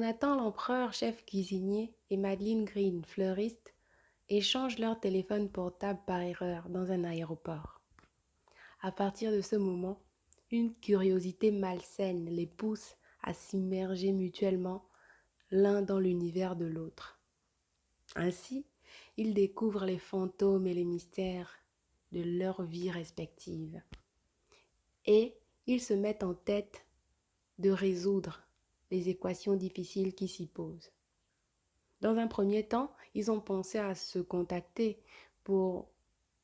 Jonathan l'empereur, chef cuisinier, et Madeleine Green, fleuriste, échangent leur téléphone portable par erreur dans un aéroport. À partir de ce moment, une curiosité malsaine les pousse à s'immerger mutuellement l'un dans l'univers de l'autre. Ainsi, ils découvrent les fantômes et les mystères de leur vie respective. Et ils se mettent en tête de résoudre les équations difficiles qui s'y posent. Dans un premier temps, ils ont pensé à se contacter pour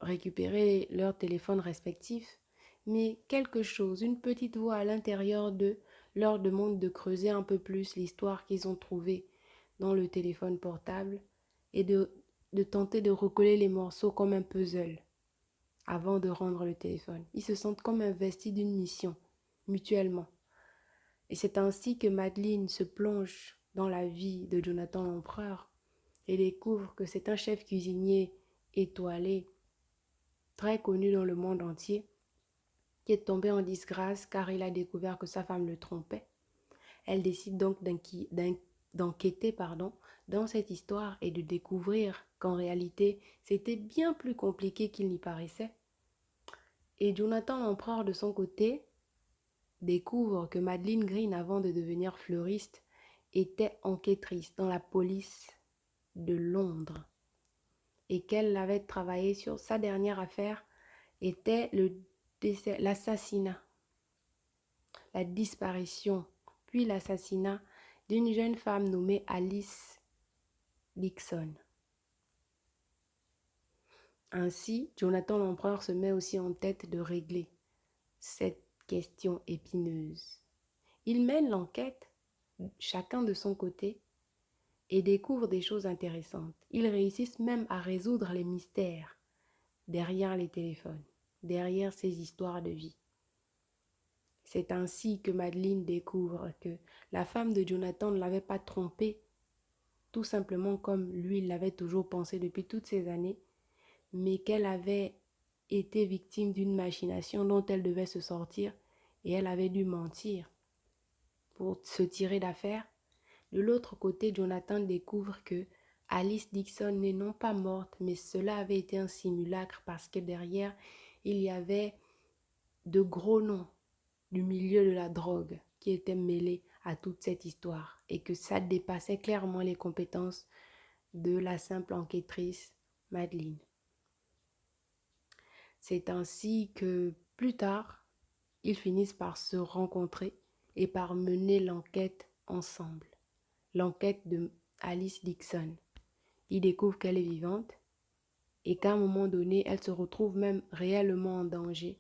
récupérer leurs téléphones respectifs, mais quelque chose, une petite voix à l'intérieur d'eux, leur demande de creuser un peu plus l'histoire qu'ils ont trouvée dans le téléphone portable et de tenter de recoller les morceaux comme un puzzle avant de rendre le téléphone. Ils se sentent comme investis d'une mission, mutuellement. Et c'est ainsi que Madeleine se plonge dans la vie de Jonathan l'empereur et découvre que c'est un chef cuisinier étoilé, très connu dans le monde entier, qui est tombé en disgrâce car il a découvert que sa femme le trompait. Elle décide donc d'enquêter dans cette histoire et de découvrir qu'en réalité, c'était bien plus compliqué qu'il n'y paraissait. Et Jonathan l'empereur, de son côté, découvre que Madeleine Green, avant de devenir fleuriste, était enquêtrice dans la police de Londres et qu'elle avait travaillé sur sa dernière affaire était l'assassinat, la disparition, puis l'assassinat d'une jeune femme nommée Alice Dixon. Ainsi, Jonathan l'empereur se met aussi en tête de régler cette question épineuse. Ils mènent l'enquête, chacun de son côté, et découvrent des choses intéressantes. Ils réussissent même à résoudre les mystères derrière les téléphones, derrière ces histoires de vie. C'est ainsi que Madeleine découvre que la femme de Jonathan ne l'avait pas trompé, tout simplement comme lui l'avait toujours pensé depuis toutes ces années, mais qu'elle avait été victime d'une machination dont elle devait se sortir et elle avait dû mentir pour se tirer d'affaire. De l'autre côté, Jonathan découvre que Alice Dixon n'est non pas morte, mais cela avait été un simulacre parce que derrière, il y avait de gros noms du milieu de la drogue qui étaient mêlés à toute cette histoire et que ça dépassait clairement les compétences de la simple enquêtrice Madeleine. C'est ainsi que plus tard, ils finissent par se rencontrer et par mener l'enquête ensemble. L'enquête de Alice Dixon. Ils découvrent qu'elle est vivante et qu'à un moment donné, elle se retrouve même réellement en danger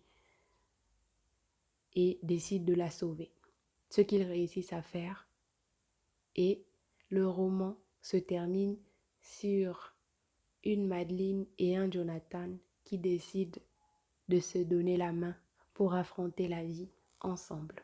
et décident de la sauver. Ce qu'ils réussissent à faire. Et le roman se termine sur une Madeleine et un Jonathan qui décident de se donner la main pour affronter la vie ensemble.